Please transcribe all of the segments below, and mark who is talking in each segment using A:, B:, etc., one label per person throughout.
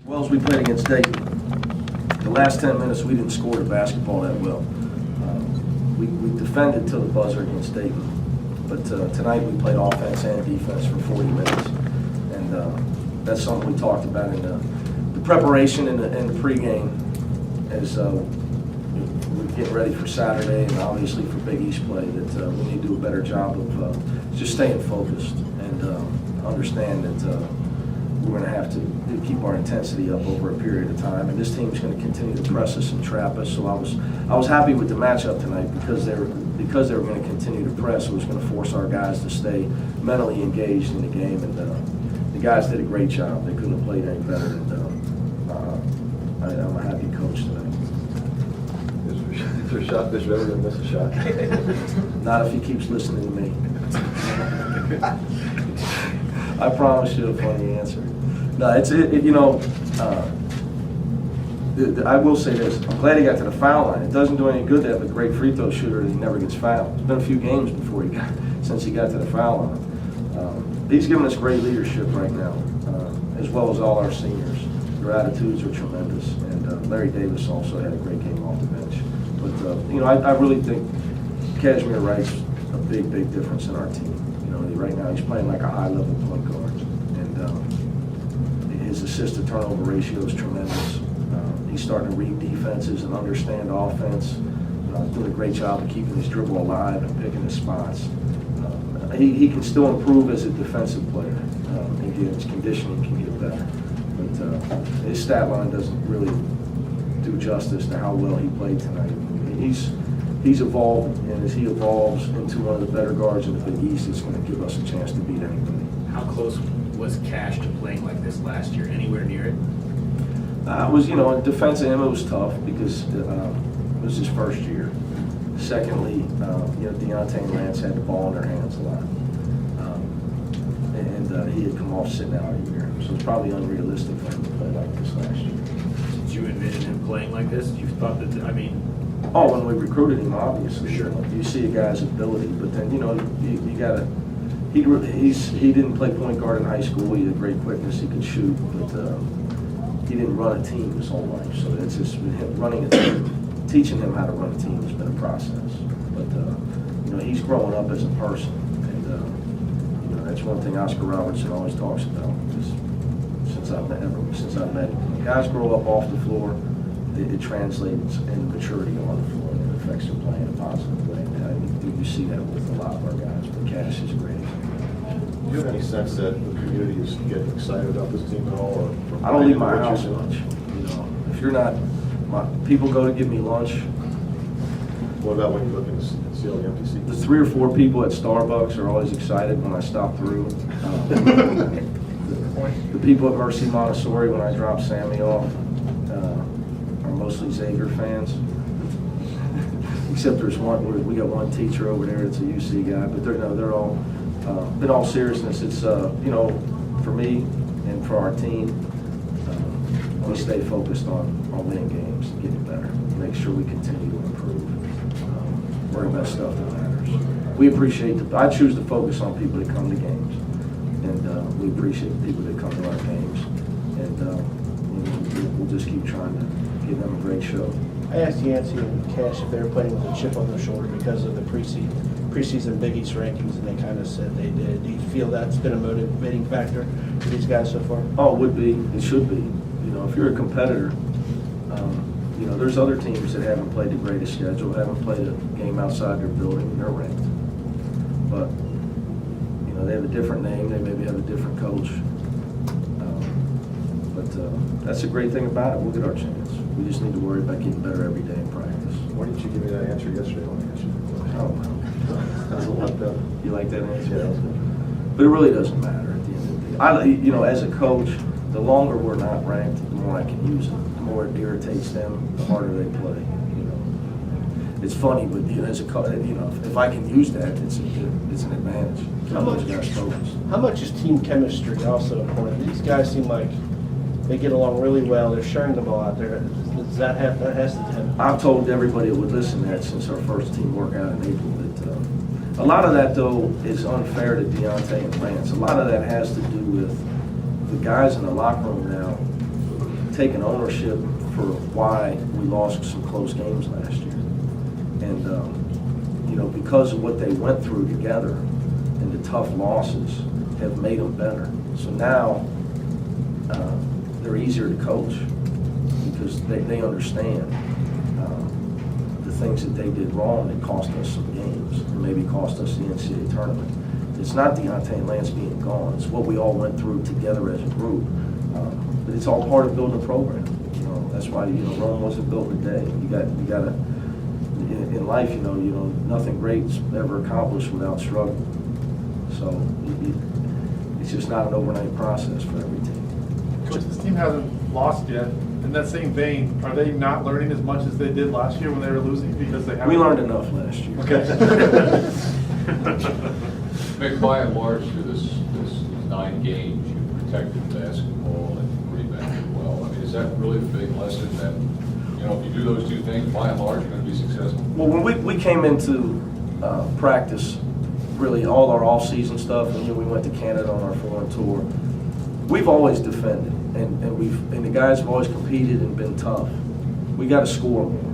A: Well, as we played against Dayton, the last 10 minutes we didn't score the basketball that well. We defended till the buzzer against Dayton, but tonight we played offense and defense for 40 minutes, and that's something we talked about in the preparation and the pregame as we're getting ready for Saturday and obviously for Big East play, that we need to do a better job of just staying focused and understand that we're going to have to keep our intensity up over a period of time, and this team's going to continue to press us and trap us. So I was happy with the matchup tonight because they were going to continue to press. It was going to force our guys to stay mentally engaged in the game, and the guys did a great job. They couldn't have played any better, and I'm a happy coach tonight.
B: Is there a shot Bishop ever going to miss a shot?
A: Not if he keeps listening to me. I promise you a funny answer. No, I will say this. I'm glad he got to the foul line. It doesn't do any good to have a great free throw shooter that he never gets fouled. It's been a few games before since he got to the foul line. He's given us great leadership right now, as well as all our seniors. Their attitudes are tremendous, and Larry Davis also had a great game off the bench. But I really think Kashmir Wright's a big difference in our team. Right now he's playing like a high-level point guard, and his assist-to-turnover ratio is tremendous. He's starting to read defenses and understand offense. Doing a great job of keeping his dribble alive and picking his spots. He can still improve as a defensive player. Again, his conditioning can get better, but his stat line doesn't really do justice to how well he played tonight. He's evolved, and as he evolves into one of the better guards in the Big East, it's going to give us a chance to beat anybody.
C: How close was Cash to playing like this last year? Anywhere near it?
A: It was, in defense of him, it was tough because it was his first year. Secondly, Deontay and Lance had the ball in their hands a lot, and he had come off sitting out a year, so it's probably unrealistic for him to play like this last year.
C: Did you envision him playing like this? You thought that?
A: Oh, when we recruited him, obviously,
C: sure.
A: You see a guy's ability, but then you gotta. He didn't play point guard in high school. He had great quickness. He could shoot, but he didn't run a team his whole life. So it's just been him running a team, teaching him how to run a team has been a process. But he's growing up as a person, and that's one thing Oscar Robertson always talks about. Just since I've met him, when guys grow up off the floor, it translates in maturity on the floor, and it affects their play in a positive way. And I think you see that with a lot of our guys, but Cash is great.
B: Do you have any sense that the community is getting excited about this team at all? Or
A: I don't leave my house much. If you're not, people go to give me lunch.
B: What about when you look and see all the empty seats?
A: The 3 or 4 people at Starbucks are always excited when I stop through. The people at Mercy Montessori when I drop Sammy off. Mostly Xavier fans, except there's one. We got one teacher over there that's a UC guy, but they're all. In all seriousness, it's for me and for our team, we stay focused on winning games, getting better, make sure we continue to improve, worry about stuff that matters. We appreciate I choose to focus on people that come to games, and we appreciate the people that come to our games, and we'll just keep trying to give them a great show.
D: I asked Yancey and Cash if they were playing with a chip on their shoulder because of the preseason Big East rankings, and they kind of said they did. Do you feel that's been a motivating factor for these guys so far?
A: Oh, it would be. It should be. If you're a competitor, there's other teams that haven't played the greatest schedule, haven't played a game outside their building, and they're ranked. But, they have a different name. They maybe have a different coach. That's a great thing about it. We'll get our chance. We just need to worry about getting better every day in practice.
B: Why didn't you give me that answer yesterday when I asked you?
A: Oh,
B: That was a lot better.
A: You like that answer?
B: Yeah, that was good.
A: But it really doesn't matter at the end of the day. As a coach, the longer we're not ranked, the more I can use it. The more it irritates them, the harder they play. It's funny, but as a coach, if I can use that, it's an advantage.
D: How much
A: guys focus?
D: How much is team chemistry also important? These guys seem like they get along really well. They're sharing the ball out there. Does that has to happen?
A: I've told everybody that would listen to that since our first team workout in April that a lot of that, though, is unfair to Deontay and Lance. A lot of that has to do with the guys in the locker room now taken ownership for why we lost some close games last year. And, you know, because of what they went through together and the tough losses have made them better. So now they're easier to coach because they understand the things that they did wrong that cost us some games and maybe cost us the NCAA tournament. It's not Deontay and Lance being gone. It's what we all went through together as a group. But it's all part of building a program. You know, that's why, you know, Rome wasn't built in a day. You got to, in life, you know, nothing great's ever accomplished without struggle. So it's just not an overnight process for every team.
E: Coach, this team hasn't lost yet. In that same vein, are they not learning as much as they did last year when they were losing because they haven't?
A: We learned enough last year.
E: Okay.
F: Mick, by and large, through this 9 games, you protected basketball and rebounded well. I mean, is that really the big lesson that, you know, if you do those two things, by and large, you're going to be successful?
A: Well, when we came into practice, really all our off-season stuff, and we went to Canada on our foreign tour, we've always defended, and the guys have always competed and been tough. We got to score more.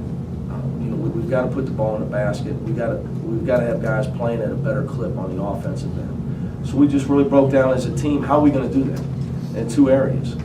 A: You know, we've got to put the ball in the basket. We've got to have guys playing at a better clip on the offensive end. So we just really broke down as a team how are we going to do that in 2 areas: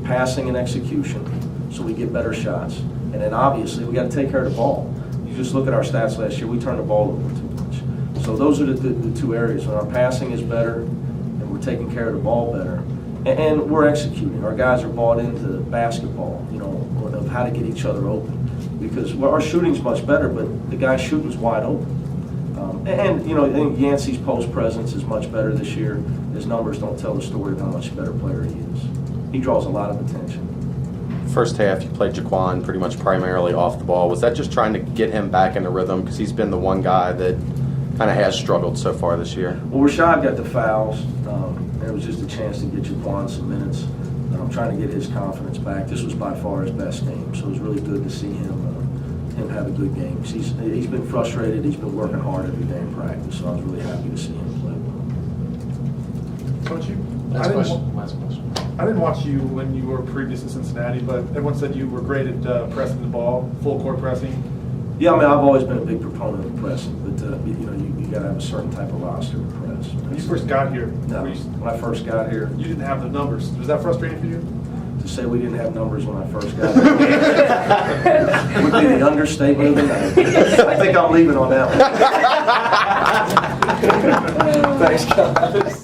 A: passing and execution, so we get better shots, and then obviously we got to take care of the ball. You just look at our stats last year; we turned the ball over too much. So those are the 2 areas. When our passing is better, and we're taking care of the ball better, and we're executing. Our guys are bought into basketball, you know, of how to get each other open. Because our shooting's much better, but the guy shooting's wide open. And you know, I think Yancey's post presence is much better this year. His numbers don't tell the story of how much better player he is. He draws a lot of attention.
G: First half, you played Jaquan pretty much primarily off the ball. Was that just trying to get him back into rhythm? Because he's been the one guy that kind of has struggled so far this year.
A: Well, Rashad got the fouls, and it was just a chance to get Jaquan some minutes. I'm trying to get his confidence back. This was by far his best game, so it was really good to see him have a good game. He's been frustrated. He's been working hard every day in practice, so I was really happy to see him play well.
E: Coach,
G: Last question.
E: I didn't watch you when you were previous to Cincinnati, but everyone said you were great at pressing the ball, full court pressing.
A: Yeah, I mean, I've always been a big proponent of pressing, but you know, you got to have a certain type of roster to press.
E: When you first got here,
A: No, when I first got here,
E: you didn't have the numbers. Was that frustrating for you?
A: to say we didn't have numbers when I first got here would be the understatement of the night. I think I'm leaving on that one. Thanks, guys.